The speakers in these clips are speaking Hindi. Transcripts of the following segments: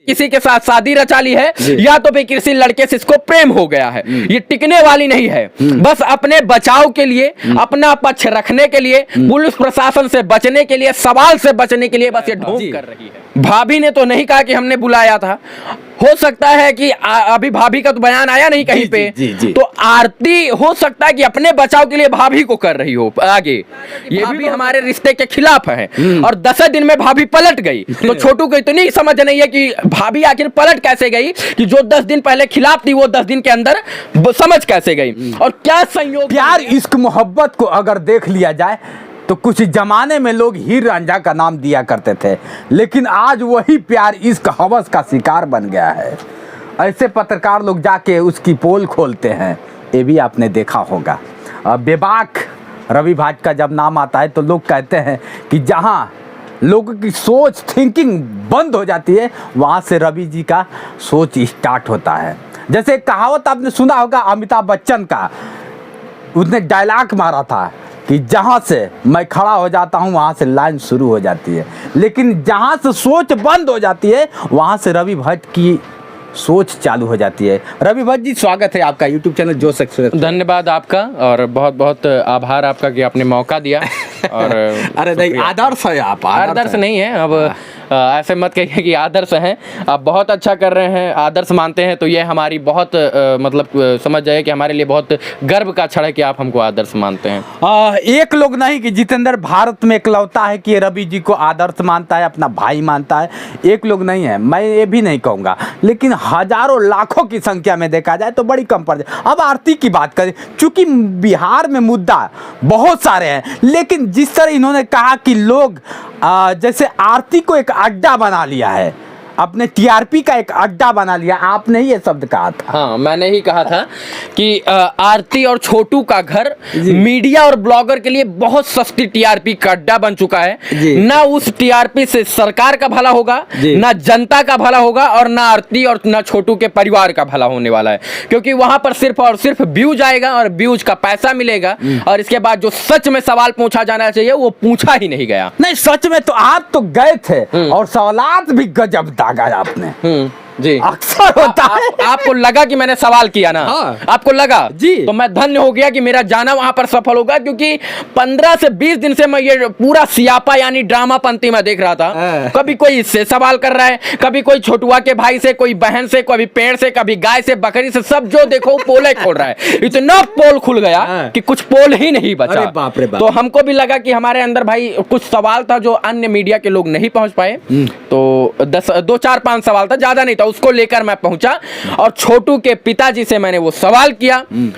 किसी के साथ शादी रचा ली है या तो फिर किसी लड़के से इसको प्रेम हो गया है, ये टिकने वाली नहीं है। बस अपने बचाव के लिए, अपना पक्ष रखने के लिए, पुलिस प्रशासन से बचने के लिए, सवाल से बचने के लिए बस ये ढोंग कर रही है। भाभी ने तो नहीं कहा कि हमने बुलाया था, हो सकता है कि अभी भाभी का तो बयान आया नहीं कहीं पे, तो आरती हो सकता है कि अपने बचाव के लिए भाभी को कर रही हो आगे। ये भी हमारे रिश्ते के खिलाफ है और 10 दिन में भाभी पलट गई, तो छोटू को इतनी समझ नहीं है कि भाभी आखिर पलट कैसे गई, कि जो 10 दिन पहले खिलाफ थी वो 10 दिन के अंदर समझ कैसे गई। और क्या संयोग, प्यार इश्क मोहब्बत को अगर देख लिया जाए तो कुछ जमाने में लोग हीर रांझा का नाम दिया करते थे, लेकिन आज वही प्यार इश्क हवस का शिकार बन गया है। ऐसे पत्रकार लोग जाके उसकी पोल खोलते हैं, ये भी आपने देखा होगा। बेबाक रवि भाट का जब नाम आता है तो लोग कहते हैं कि जहाँ लोगों की सोच थिंकिंग बंद हो जाती है, वहाँ से रवि जी का सोच स्टार्ट होता है। जैसे एक कहावत आपने सुना होगा अमिताभ बच्चन का, उसने डायलॉग मारा था कि जहाँ से मैं खड़ा हो जाता हूँ वहाँ से लाइन शुरू हो जाती है, लेकिन जहाँ से सोच बंद हो जाती है वहाँ से रवि भट्ट की सोच चालू हो जाती है। रवि भट्ट जी, स्वागत है आपका यूट्यूब चैनल जोश एक्सप्रेस। धन्यवाद आपका और बहुत बहुत आभार आपका कि आपने मौका दिया। और अरे नहीं, आदर्श है आप, आदर्श नहीं है, अब ऐसे मत कहिए कि आदर्श हैं, आप बहुत अच्छा कर रहे हैं, आदर्श मानते हैं, तो ये हमारी बहुत मतलब समझ जाए कि हमारे लिए बहुत गर्व का क्षण है कि आप हमको आदर्श मानते हैं। एक लोग नहीं कि जितेंद्र भारत में इकलौता है कि रवि जी को आदर्श मानता है, अपना भाई मानता है, एक लोग नहीं है, मैं ये भी नहीं कहूँगा, लेकिन हजारों लाखों की संख्या में देखा जाए तो बड़ी कम पड़ जाए। अब आरती की बात करें, चूंकि बिहार में मुद्दा बहुत सारे हैं, लेकिन जिस तरह इन्होंने कहा कि लोग जैसे आरती को एक अड्डा बना लिया है, अपने टीआरपी का एक अड्डा बना लिया, आपने ही ये शब्द कहा था। हाँ, मैंने ही कहा था कि आरती और छोटू का घर मीडिया और ब्लॉगर के लिए बहुत सस्ती टीआरपी का अड्डा बन चुका है। ना उस टीआरपी से सरकार का भला होगा, ना जनता का भला होगा, और ना आरती और ना छोटू के परिवार का भला होने वाला है, क्योंकि वहां पर सिर्फ और सिर्फ व्यूज आएगा और व्यूज का पैसा मिलेगा, और इसके बाद जो सच में सवाल पूछा जाना चाहिए वो पूछा ही नहीं गया। नहीं, सच में तो आप तो गए थे और सवालात भी गजब दागा आपने। जी, अक्सर होता है। आपको लगा कि मैंने सवाल किया ना? हाँ। आपको लगा जी, तो मैं धन्य हो गया कि मेरा जाना वहां पर सफल होगा, क्योंकि 15 से 20 दिन से मैं ये पूरा सियापा यानी ड्रामा पंती में देख रहा था। कभी कोई इससे सवाल कर रहा है, कभी कोई छोटुआ के भाई से, कोई बहन से, कभी पेड़ से, कभी गाय से, बकरी से, सब जो देखो पोले खोल रहा है। इतना पोल खुल गया कि कुछ पोल ही नहीं बचा। अरे बाप रे बाप। तो हमको भी लगा कि हमारे अंदर भाई कुछ सवाल था जो अन्य मीडिया के लोग नहीं पहुंच पाए, तो 2 4 5 सवाल था, ज्यादा नहीं था, उसको लेकर मैं पहुंचा और छोटू के पिताजी से मैंने वो सवाल किया,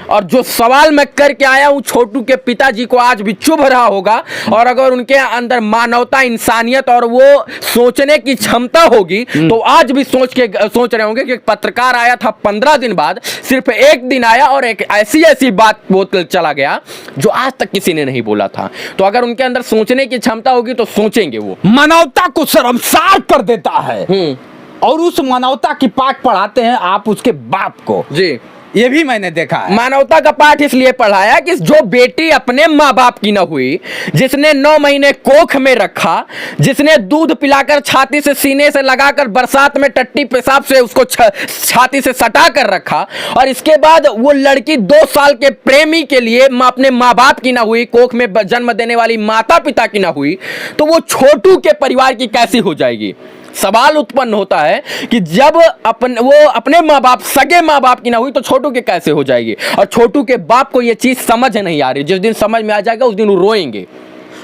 और जो सवाल मैं करके आया हूं छोटू के पिताजी को आज भी चुभ रहा होगा, और अगर उनके अंदर मानवता, इंसानियत और वो सोचने की क्षमता होगी तो आज भी सोच रहे होंगे कि एक पत्रकार आया था 15 दिन बाद, सिर्फ एक दिन आया और एक ऐसी बात बोल चला गया जो आज तक किसी ने नहीं बोला था। तो अगर उनके अंदर सोचने की क्षमता होगी तो सोचेंगे, वो मानवता को शर्मसार कर देता है और उस मानवता की पाठ पढ़ाते हैं आप उसके बाप को। जी, ये भी मैंने देखा है। मानवता का पाठ इसलिए पढ़ाया कि जो बेटी अपने माँ बाप की न हुई, जिसने 9 महीने कोख में रखा, जिसने दूध पिलाकर छाती से सीने से लगाकर बरसात में टट्टी पेशाब से उसको छाती से सटा कर रखा, और इसके बाद वो लड़की 2 साल के प्रेमी के लिए अपने माँ बाप की ना हुई, कोख में जन्म देने वाली माता पिता की ना हुई, तो वो छोटू के परिवार की कैसी हो जाएगी? सवाल उत्पन्न होता है कि जब वो अपने माँ बाप, सगे माँ बाप की ना हुई, तो छोटू के कैसे हो जाएगी? और छोटू के बाप को ये चीज समझ नहीं आ रही। जिस दिन समझ में आ जाएगा उस दिन वो रोएंगे।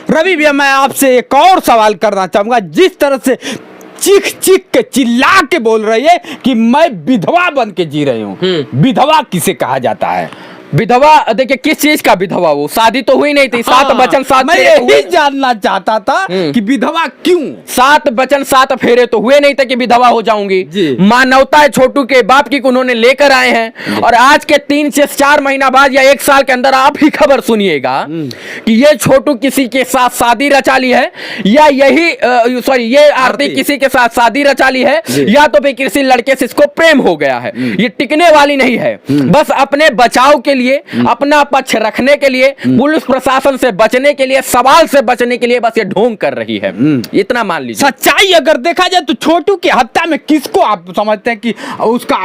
रवि भैया, मैं आपसे एक और सवाल करना चाहूंगा। जिस तरह से चीख चीख के चिल्ला के बोल रही है कि मैं विधवा बन के जी रही हूँ, विधवा किसे कहा जाता है? विधवा, देखिए किस चीज का विधवा? वो शादी तो हुई नहीं थी। 7 वचन 7 मैं यही जानना चाहता था कि विधवा क्यों? 7 वचन 7 फेरे तो हुए नहीं थे कि विधवा हो जाऊंगी। मानवता है छोटू के बाप की, उन्होंने लेकर आए हैं, और आज के 3 से 4 महीना बाद या 1 साल के अंदर आप ही खबर सुनिएगा कि ये छोटू किसी के साथ शादी रचा ली है, या ये आरती किसी के साथ शादी रचा ली है, या तो फिर किसी लड़के से इसको प्रेम हो गया है। ये टिकने वाली नहीं है। बस अपने बचाव के लिए, अपना पक्ष रखने के लिए, पुलिस प्रशासन से बचने के लिए, सवाल से बचने के लिए बस ये ढोंग कर रही है। इतना मान लीजिए। सच्चाई अगर देखा जाए तो छोटू की हत्या में किसको आप समझते हैं कि उसका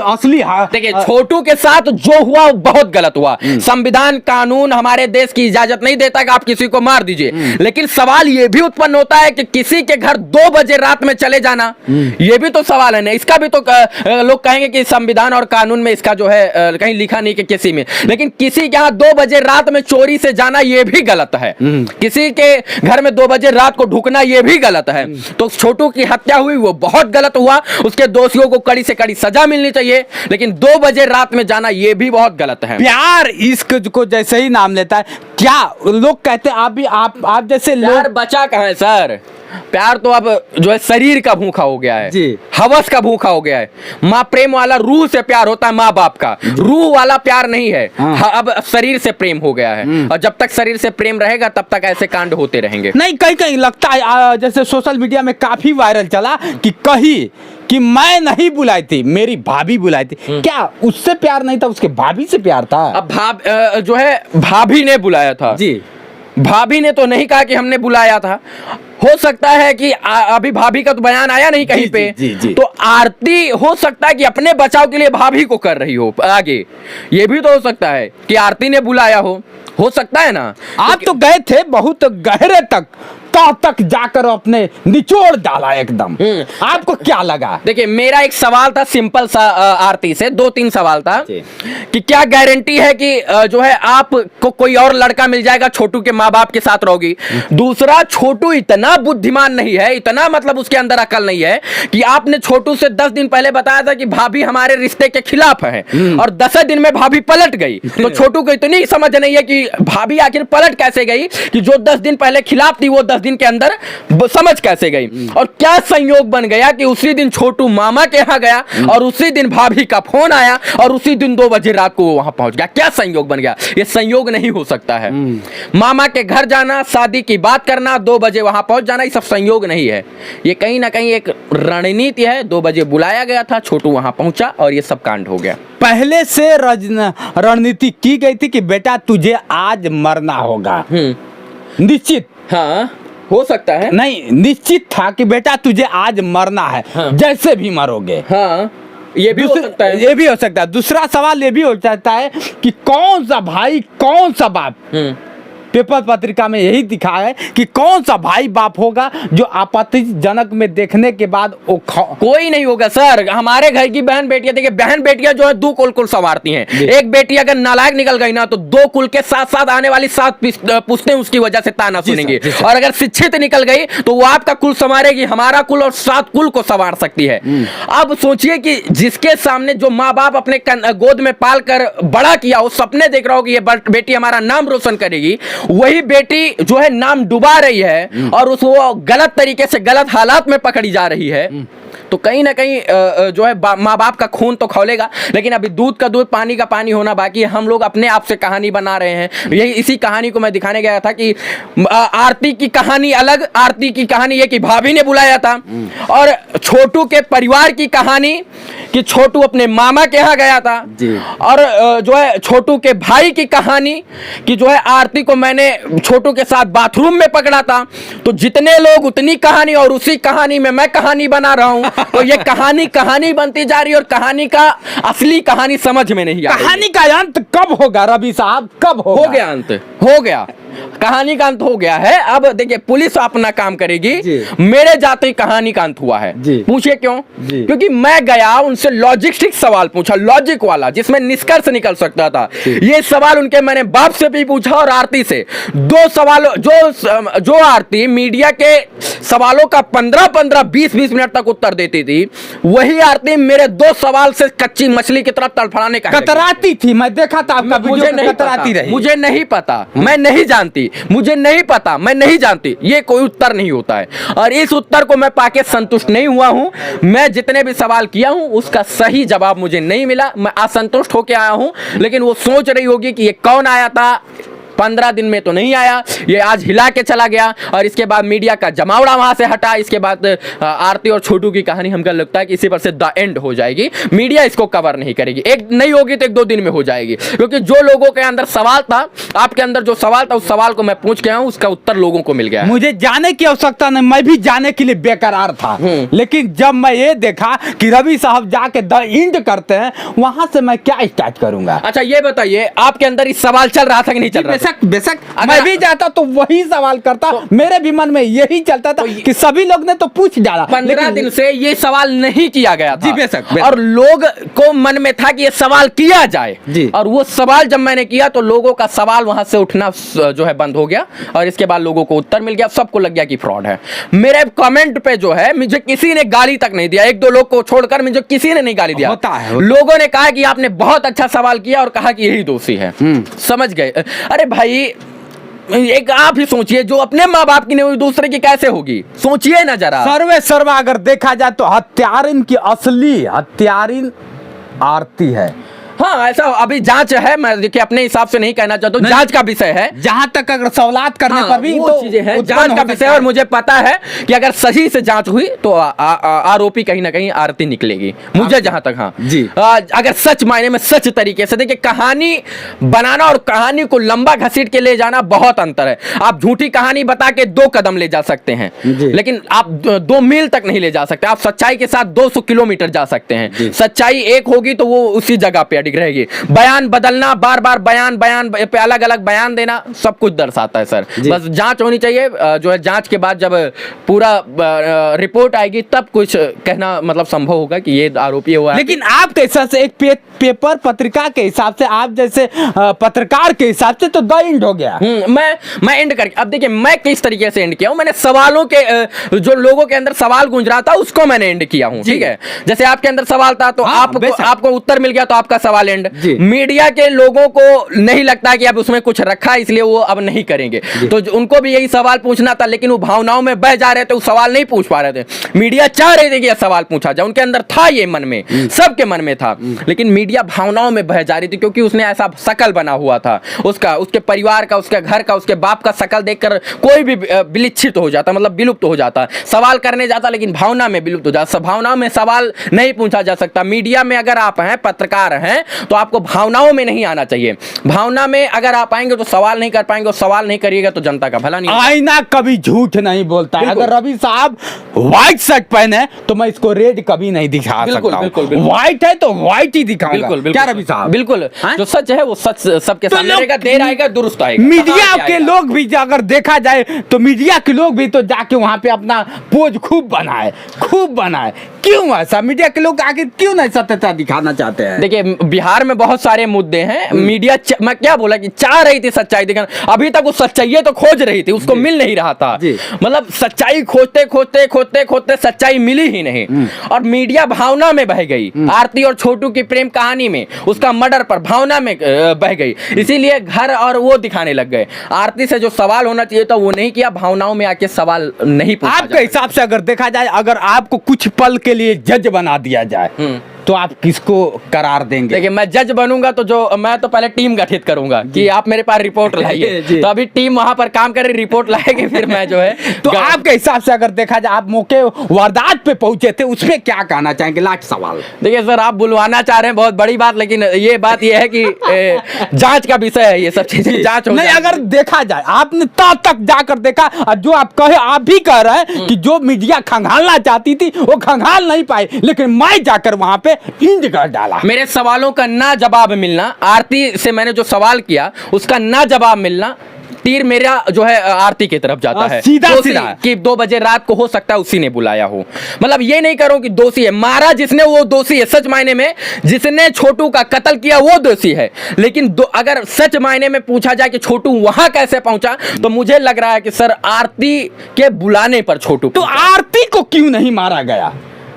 असली देखिए, छोटू के साथ जो हुआ वो बहुत गलत हुआ। संविधान कानून हमारे देश की इजाजत नहीं देता कि आप किसी को मार दीजिए, लेकिन सवाल ये भी उत्पन्न होता है कि किसी के घर 2 बजे रात में चले जाना, ये भी तो सवाल है ना। इसका भी तो लोग कहेंगे कि संविधान और कानून में इसका जो है कहीं लिखा नहीं कि किसी में, लेकिन किसी के यहाँ 2 बजे रात में चोरी से जाना ये भी गलत है। किसी के घर में 2 बजे रात को ढुकना ये भी गलत है। तो छोटू की हत्या हुई वो बहुत गलत हुआ, उसके दोषियों को कड़ी से कड़ी सजा मिलनी चाहिए, लेकिन 2 बजे रात में जाना ये भी बहुत गलत है। प्यार इश्क को जैसे ही नाम लेता है, क्या लोग कहते हैं आप भी आप जैसे प्यार बचा कहाँ है सर? प्यार तो अब जो है शरीर का भूखा हो गया है जी, हवस का भूखा हो गया है। माँ प्रेम वाला रूह से प्यार होता है, माँ बाप का रूह वाला प्यार नहीं है। अब शरीर से प्रेम हो गया है, और जब तक शरीर से प्रेम रहेगा तब तक ऐसे कांड होते रहेंगे। नहीं, कहीं कहीं लगता है जैसे सोशल मीडिया में काफी वायरल चला कि मैं नहीं बुलाई थी, मेरी भाभी बुलाई थी। क्या उससे प्यार नहीं था, उसके भाभी से प्यार था? अब जो है भाभी ने बुलाया था जी, भाभी ने तो नहीं कहा कि हमने बुलाया था। हो सकता है कि अभी भाभी का तो बयान आया नहीं कहीं पे। जी। तो आरती हो सकता है कि अपने बचाव के लिए भाभी को कर रही हो आगे, ये भी तो हो सकता है कि आरती ने बुलाया हो सकता है ना। आप तो गए थे बहुत गहरे तक जाकर अपने निचोड़ डाला एकदम। आपको क्या लगा? देखिए, मेरा एक सवाल था सिंपल सा आरती से, 2-3 सवाल था कि क्या गारंटी है कि जो है आपको कोई और लड़का मिल जाएगा, छोटू के माँ बाप के साथ रहोगी? दूसरा, छोटू इतना बुद्धिमान नहीं है, इतना मतलब उसके अंदर अकल नहीं है कि आपने छोटू से 10 दिन पहले बताया था कि भाभी हमारे रिश्ते के खिलाफ है, और 10 दिन में भाभी पलट गई। तो छोटू को इतनी समझ नहीं है कि भाभी आखिर पलट कैसे गई, कि जो 10 दिन पहले खिलाफ थी वो 10 दिन के अंदर समझ कैसे गई। और क्या संयोग बन गया कि उसी दिन छोटू मामा के यहाँ गया, और उसी दिन भाभी का फोन आया, और उसी दिन 2 बजे रात को वो वहां पहुंच गया। क्या संयोग बन गया? ये संयोग नहीं हो सकता है। मामा के घर जाना, शादी की बात करना, 2 बजे वहां पहुंच जाना, ये सब संयोग नहीं है। ये कहीं ना कहीं एक रणनीति है। 2 बजे बुलाया गया था, छोटू वहां पहुंचा और ये सब कांड हो गया। पहले से रणनीति की गई थी कि बेटा तुझे आज मरना होगा, निश्चित। हाँ, हो सकता है। नहीं, निश्चित था कि बेटा तुझे आज मरना है। हाँ। जैसे भी मरोगे। हाँ, ये भी हो सकता है। ये भी हो सकता है। दूसरा सवाल ये भी हो सकता है कि कौन सा भाई कौन सा बाप। पेपर पत्रिका में यही दिखा है कि कौन सा भाई बाप होगा जो आपत्तिजनक में देखने के बाद वो कोई नहीं होगा सर। हमारे घर की बहन बेटियां, देखिए बहन बेटियां जो है 2 कुल संवारती हैं। एक बेटी अगर नालायक निकल गई ना तो 2 कुल के साथ साथ आने वाली 7 पुश्तें उसकी वजह से ताना सुनेंगी। और अगर शिक्षित निकल गई तो वो आपका कुल संवारेगी, हमारा कुल और 7 कुल को संवार सकती है। अब सोचिए कि जिसके सामने जो माँ बाप अपने गोद में पाल कर बड़ा किया, वो सपने देख रहा हो कि ये बेटी हमारा नाम रोशन करेगी, वही बेटी जो है नाम डुबा रही है और उसको गलत तरीके से गलत हालात में पकड़ी जा रही है। तो कहीं ना कहीं जो है माँ बाप का खून तो खौलेगा, लेकिन अभी दूध का दूध पानी का पानी होना बाकी है। हम लोग अपने आप से कहानी बना रहे हैं। यही इसी कहानी को मैं दिखाने गया था कि आरती की कहानी अलग, आरती की कहानी ये कि भाभी ने बुलाया था, और छोटू के परिवार की कहानी कि छोटू अपने मामा के यहाँ गया था, और जो है छोटू के भाई की कहानी कि जो है आरती को मैंने छोटू के साथ बाथरूम में पकड़ा था। तो जितने लोग उतनी कहानी, और उसी कहानी में मैं कहानी बना रहा हूँ। तो ये कहानी बनती जा रही है, और कहानी का असली कहानी समझ में नहीं आ रही। कहानी का अंत कब होगा रवि साहब, कब होगा? हो गया अंत, हो गया, कहानी का अंत हो गया है। अब देखिए पुलिस अपना काम करेगी, मेरे जाते कहानी का अंत हुआ है। पूछिए क्यों? क्योंकि मैं गया उनसे लॉजिस्टिक सवाल पूछा, लॉजिक वाला, जिसमें निष्कर्ष निकल सकता था। ये सवाल उनके मैंने बाप से भी पूछा और आरती से। 2 सवाल जो आरती मीडिया के सवालों का 15-15, 20-20 मिनट तक उत्तर देती थी, वही आरती मेरे 2 सवाल से कच्ची मछली की तरफ तड़फड़ाने का कतराती थी। मैं देखा था आपका वीडियो, कतराती रही। मुझे नहीं पता, मैं नहीं जानती, मुझे नहीं पता, मैं नहीं जानती, ये कोई उत्तर नहीं होता है। और इस उत्तर को मैं पाके संतुष्ट नहीं हुआ हूं। मैं जितने भी सवाल किया हूं उसका सही जवाब मुझे नहीं मिला। मैं असंतुष्ट होकर आया हूं, लेकिन वो सोच रही होगी कि ये कौन आया था, 15 दिन में तो नहीं आया, ये आज हिला के चला गया और इसके बाद मीडिया का जमावड़ा वहां से हटा। इसके बाद आरती और छोटू की कहानी हमको लगता है कि इसी पर से द एंड हो जाएगी, मीडिया इसको कवर नहीं करेगी, एक नहीं होगी तो 1-2 दिन में हो जाएगी, क्योंकि जो लोगों के अंदर सवाल था, आपके अंदर जो सवाल था उस सवाल को मैं पूछ के आया हूं, उसका उत्तर लोगों को मिल गया है। मुझे जाने की आवश्यकता नहीं, मैं भी जाने के लिए बेकरार था, लेकिन जब मैं ये देखा कि रवि साहब जाके द एंड करते हैं, वहां से मैं क्या स्टार्ट करूंगा। अच्छा ये बताइए, आपके अंदर इस सवाल चल रहा था कि नहीं चल रहा था? बेशक मैं भी जाता तो वही सवाल करता, मेरे भी मन में यही चलता था कि सभी लोग ने तो पूछ डाला। 15 दिन से ये सवाल नहीं किया गया था। जी बेशक। और लोग को मन में था कि ये सवाल किया जाए जी। और वो सवाल जब मैंने किया तो लोगों का सवाल वहां से उठना जो है बंद हो गया और इसके बाद लोगों को उत्तर मिल गया, सबको लग गया कि फ्रॉड है। मेरे कमेंट पे जो है मुझे किसी ने गाली तक नहीं दिया, 1-2 लोग को छोड़कर मुझे किसी ने नहीं गाली दिया। होता है। लोगों ने कहा कि आपने बहुत अच्छा सवाल किया और कहा कि यही दोषी है। समझ गए? अरे भाई एक आप ही सोचिए, जो अपने माँ बाप की नहीं हुई दूसरे की कैसे होगी, सोचिए ना जरा। सर्वे सर्वा अगर देखा जाए तो हत्यारिन की असली हत्यारिन आरती है। हाँ ऐसा अभी जांच है, मैं देखिए अपने हिसाब से नहीं कहना चाहता हूँ, जांच का विषय है। जहां तक अगर सवालात करने पर भी वो तो चीजें हैं, जांच का विषय, और मुझे पता है कि अगर सही से जांच हुई तो आरोपी कहीं ना कहीं आरती निकलेगी, मुझे जहां तक। हाँ जी। अगर सच मायने में सच तरीके से देखिए, कहानी बनाना और कहानी को लंबा घसीट के ले जाना बहुत अंतर है। आप झूठी कहानी बता के 2 कदम ले जा सकते हैं, लेकिन आप 2 मील तक नहीं ले जा सकते। आप सच्चाई के साथ 200 किलोमीटर जा सकते हैं। सच्चाई एक होगी तो वो उसी जगह पे रहेगी। बयान बदलना, बार बार बयान पे अलग अलग बयान देना, सब कुछ दर्शाता है सर। बस जांच होनी चाहिए, जो है जांच के बाद जब पूरा रिपोर्ट आएगी तब कुछ कहना मतलब संभव होगा कि ये आरोपी हुआ है। लेकिन आपके हिसाब से, एक पेपर पत्रिका के हिसाब से, आप जैसे पत्रकार के हिसाब से तो द एंड हो गया। मैं एंड करके, अब देखिए मैं किस तरीके से एंड किया हूं। मैंने सवालों के जो लोगों के अंदर सवाल गूंज रहा था उसको मैंने एंड किया हूं, ठीक है। जैसे आपके अंदर सवाल था तो आपको उत्तर मिल गया तो आपका सवाल एंड। मीडिया के लोगों को नहीं लगता कि अब उसमें कुछ रखा है इसलिए वो अब नहीं करेंगे, तो उनको भी यही सवाल पूछना था, लेकिन वो भावनाओं में बह जा रहे थे, वो सवाल नहीं पूछ पा रहे थे। मीडिया चाह रहे थे कि यह सवाल पूछा जाए, उनके अंदर था ये, मन में सबके मन में था, लेकिन मीडिया भावनाओं में बह जा रही थी, क्योंकि उसने ऐसा शकल बना हुआ था उसका, उसके परिवार का, उसके घर का, उसके बाप का शकल देखकर कोई भी विलिच्छित हो जाता, मतलब विलुप्त हो जाता। सवाल करने जाता लेकिन भावना में विलुप्त हो जाता। भावनाओं में सवाल नहीं पूछा जा सकता। मीडिया में अगर आप हैं, पत्रकार हैं, तो आपको भावनाओं में नहीं आना चाहिए। भावना में अगर आप आएंगे तो सवाल नहीं कर पाएंगे, और सवाल नहीं करिएगा तो जनता का भला नहीं। आईना कभी झूठ नहीं बोलता है। अगर रवि साहब व्हाइट शर्ट पहने तो मैं इसको रेड कभी नहीं दिखा सकता हूं। व्हाइट है तो व्हाइट ही दिखाऊंगा। क्या रवि साहब? बिल्कुल, जो सच है वो सच सबके सामने रहेगा, देर आएगा दुरुस्त आएगा। मीडिया के लोग भी अगर देखा जाए तो मीडिया के लोग भी तो जाके वहां पे अपना पोज खूब बनाए। क्यों ऐसा? मीडिया के लोग आगे क्यों नहीं सत्यता दिखाना चाहते हैं? देखिए बिहार में बहुत सारे मुद्दे हैं, मीडिया मैं क्या बोला कि चाह रही थी सच्चाई दिखाना, अभी तक वो सच्चाई तो खोज रही थी, उसको मिल नहीं रहा था। मतलब सच्चाई खोजते सच्चाई मिली ही नहीं, और मीडिया भावना में बह गई। आरती और छोटू की प्रेम कहानी में, उसका मर्डर पर भावना में बह गई, इसीलिए घर और वो दिखाने लग गए। आरती से जो सवाल होना चाहिए था वो नहीं किया, भावनाओं में आके सवाल नहीं पूछा। आपके हिसाब से अगर देखा जाए, अगर आपको कुछ पल के लिए जज बना दिया जाए तो आप किसको करार देंगे? देखिए मैं जज बनूंगा तो मैं तो पहले टीम गठित करूंगा कि आप मेरे पास रिपोर्ट लाइए, तो अभी टीम वहां पर काम करे, रिपोर्ट लाएगी, फिर मैं जो है तो आपके हिसाब से अगर देखा जाए, आप मौके वारदात पे पहुंचे थे, उसमें क्या कहना चाहेंगे? लास्ट सवाल। देखिए सर, आप बुलवाना चाह रहे हैं बहुत बड़ी बात, लेकिन ये बात ये है कि जांच का विषय है, ये सब चीजें जांच नहीं। अगर देखा जाए, आपने तब तक जाकर देखा, और जो आप भी कह रहे हैं कि जो मीडिया खंगालना चाहती थी वो खंगाल नहीं पाई, लेकिन मैं जाकर वहां पे इंज कर डाला। मेरे सवालों का ना जवाब मिलना, आरती से मैंने जो सवाल किया उसका ना जवाब मिलना, तीर मेरा जो है आरती की तरफ जाता है, सीधा कि 2 बजे रात को हो सकता है उसी ने बुलाया हो। मतलब ये नहीं करो कि दोषी है, मारा जिसने वो दोषी है, सच मायने में जिसने छोटू का कत्ल किया वो दोषी है। लेकिन अगर सच मायने में पूछा जाए कि छोटू वहां कैसे पहुंचा, तो मुझे लग रहा है कि सर आरती के बुलाने पर छोटू। तो आरती को क्यों नहीं मारा गया?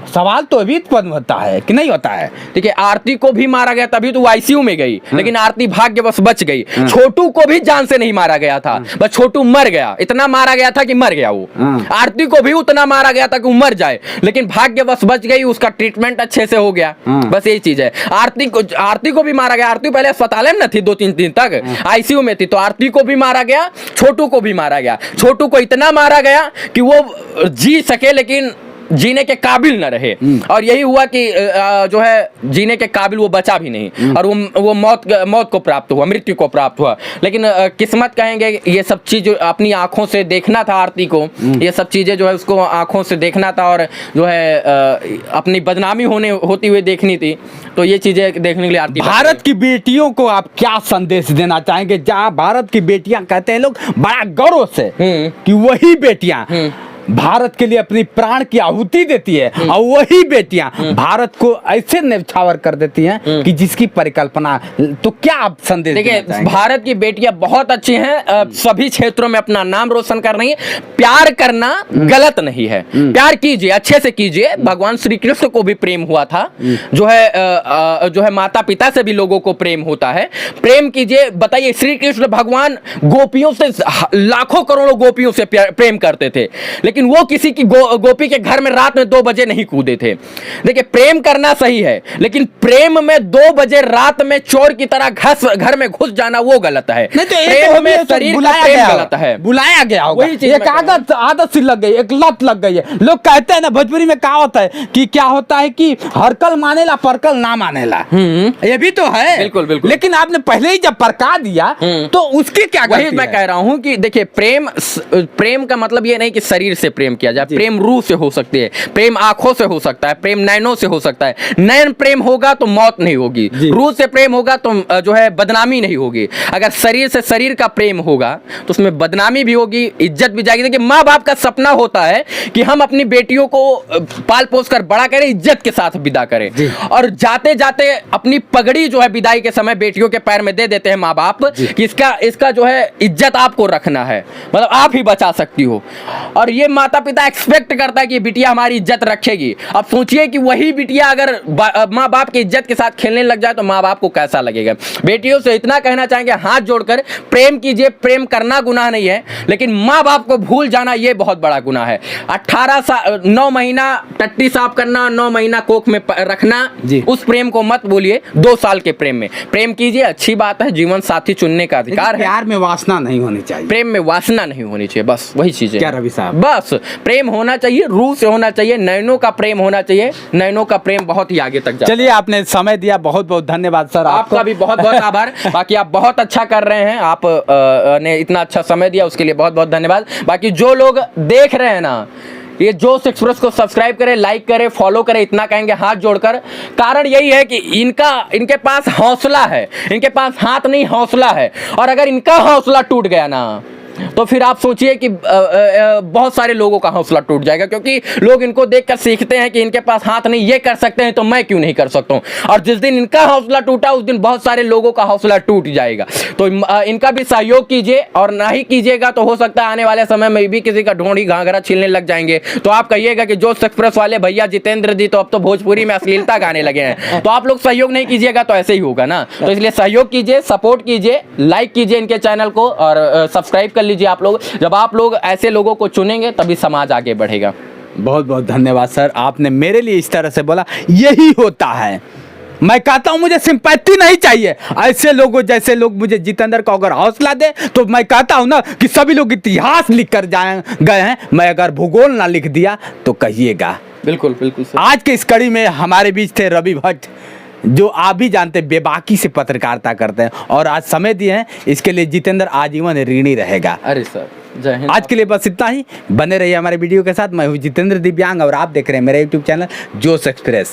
सवाल तो अभी उत्पन्न होता है कि नहीं होता है। देखिए आरती को भी मारा गया, तभी तो वो आईसीयू में गई, लेकिन आरती भाग्यवश बच गई। छोटू को भी जान से नहीं मारा गया था, बस छोटू मर गया, इतना मारा गया था कि मर गया वो। आरती को भी उतना मारा गया था कि वो मर जाए, लेकिन भाग्यवश बच गई, उसका ट्रीटमेंट अच्छे से हो गया। बस यही चीज है। आरती को भी मारा गया। आरती पहले अस्पताल में थी 2-3 दिन तक, आईसीयू में थी, तो आरती को भी मारा गया, छोटू को भी मारा गया। छोटू को इतना मारा गया कि वो जी सके लेकिन जीने के काबिल न रहे, और यही हुआ कि जो है जीने के काबिल वो बचा भी नहीं, और वो मौत को प्राप्त हुआ, मृत्यु को प्राप्त हुआ। लेकिन किस्मत कहेंगे, ये सब चीज अपनी आंखों से देखना था आरती को, ये सब चीजें जो है उसको आंखों से देखना था, और जो है अपनी बदनामी होती हुई देखनी थी, तो ये चीजें देखने के लिए आरती। भारत की बेटियों को आप क्या संदेश देना चाहेंगे, जहाँ भारत की बेटियां कहते हैं लोग बड़ा गौरव से कि वही बेटियां भारत के लिए अपनी प्राण की आहुति देती है, और वही बेटियां भारत को ऐसे न्यौछावर कर देती हैं कि जिसकी परिकल्पना, तो क्या आप संदेश देखिए भारत की बेटियां बहुत अच्छी हैं, सभी क्षेत्रों में अपना नाम रोशन कर रही हैं। प्यार करना गलत नहीं है, प्यार कीजिए, अच्छे से कीजिए। भगवान श्री कृष्ण को भी प्रेम हुआ था, जो है माता पिता से भी लोगों को प्रेम होता है, प्रेम कीजिए। बताइए श्री कृष्ण भगवान गोपियों से, लाखों करोड़ों गोपियों से प्रेम करते थे, लेकिन वो किसी की गोपी के घर में रात में 2 बजे नहीं कूदे थे। देखिए प्रेम करना सही है, लेकिन प्रेम में 2 बजे रात में चोर की तरह घर में घुस जाना वो गलत है। नहीं तो प्रेम में शरीर का प्रेम गलत है, बुलाया गया होगा, वही चीज एक आदत सी लग गई, एक लत लग गई है। लोग कहते हैं ना, भोजपुरी में कहावत है कि क्या होता है कि हरकल मानेला परकल ना मानेला, ये भी तो है। बिल्कुल बिल्कुल। लेकिन आपने पहले ही जब परका दिया तो उसकी क्या गलती है? वही मैं कह रहा हूं कि देखिए प्रेम का मतलब ये नहीं कि शरीर से प्रेम किया जाए, प्रेम रूह से हो सकती है, प्रेम आंखों से हो सकता है, प्रेम नैनों से हो सकता है। नैन प्रेम होगा तो मौत नहीं होगी, रूह से प्रेम होगा तो जो है बदनामी नहीं होगी। अगर शरीर से शरीर का प्रेम होगा तो उसमें बदनामी भी होगी, इज्जत भी जाएगी। देखिए माँ बाप का सपना होता है कि हम अपनी बेटियों को पाल पोस कर बड़ा करें, इज्जत के साथ विदा करें, और जाते जाते अपनी पगड़ी जो है विदाई के समय बेटियों के पैर में दे देते हैं माँ बाप कि इसका जो है इज्जत आपको रखना है, मतलब आप ही बचा सकती हो। और ये माता पिता एक्सपेक्ट करता है कि बिटिया हमारी इज्जत रखेगी। अब सोचिए कि वही बिटिया अगर माँ बाप की इज्जत के साथ खेलने लग जाए तो माँ बाप को कैसा लगेगा। बेटियों से इतना कहना चाहेंगे, हाथ जोड़कर प्रेम कीजिए, प्रेम करना गुनाह नहीं है, लेकिन माँ बाप को भूल जाना ये बहुत बड़ा गुनाह है। 9 महीना टट्टी साफ करना, 9 महीना कोख में रखना, उस प्रेम को मत बोलिए। 2 साल के प्रेम में प्रेम कीजिए, अच्छी बात है, जीवन साथी चुनने का अधिकार है। प्यार में वासना नहीं होनी चाहिए, प्रेम में वासना नहीं होनी चाहिए, बस वही चीज है। क्या रवि साहब? बस प्रेम होना चाहिए, रूह से होना चाहिए, नैनों का प्रेम होना चाहिए। नैनों का प्रेम बहुत ही आगे तक जाता है। चलिए आपने समय दिया, बहुत बहुत धन्यवाद सर। आपका भी बहुत बहुत आभार। बाकी आप बहुत अच्छा कर रहे हैं, आप ने इतना अच्छा समय दिया उसके लिए बहुत बहुत धन्यवाद। बाकी जो लोग देख रहे हैं ना, ये जोश एक्सप्रेस को सब्सक्राइब करें, लाइक करें, फॉलो करें, इतना कहेंगे हाथ जोड़कर। कारण यही है कि इनके पास हौसला है, इनके पास हाथ नहीं हौसला है, और अगर इनका हौसला टूट गया ना तो फिर आप सोचिए कि बहुत सारे लोगों का हौसला टूट जाएगा, क्योंकि लोग इनको देखकर सीखते हैं कि इनके पास हाथ नहीं, ये कर सकते हैं तो मैं क्यों नहीं कर सकता हूं। और जिस दिन इनका हौसला टूटा उस दिन बहुत सारे लोगों का हौसला टूट जाएगा। तो इनका भी सहयोग कीजिए, और ना ही कीजिएगा तो हो सकता है आने वाले समय में भी किसी का ढोंढी घाघरा छीलने लग जाएंगे, तो आप कहिएगा कि जोश एक्सप्रेस वाले भैया जितेंद्र जी तो अब तो भोजपुरी में अश्लीलता गाने लगे हैं। तो आप लोग सहयोग नहीं कीजिएगा तो ऐसे ही होगा ना। तो इसलिए सहयोग कीजिए, सपोर्ट कीजिए, लाइक कीजिए इनके चैनल को, और सब्सक्राइब कर लीजिए आप लोग। जब आप लोग ऐसे लोगों को चुनेंगे तभी समाज आगे बढ़ेगा। बहुत बहुत धन्यवाद सर, आपने मेरे लिए इस तरह से बोला, यही होता है। मैं कहता हूं मुझे सिंपैथी नहीं चाहिए, ऐसे लोगों जैसे लोग मुझे जितेंद्र का अगर हौसला दे तो मैं कहता हूं ना कि सभी लोग इतिहास लिख कर गए हैं, मैं अगर भूगोल ना लिख दिया तो कहिएगा। बिल्कुल बिल्कुल सर। आज के इस कड़ी में हमारे बीच थे रवि भट्ट, जो आप भी जानते बेबाकी से पत्रकारिता करते हैं, और आज समय दिए हैं, इसके लिए जितेंद्र आजीवन ऋणी रहेगा। अरे सर जय हिंद। आज के लिए बस इतना ही, बने रहिए हमारे वीडियो के साथ। मैं हूँ जितेंद्र दिव्यांग और आप देख रहे हैं मेरा यूट्यूब चैनल जोश एक्सप्रेस।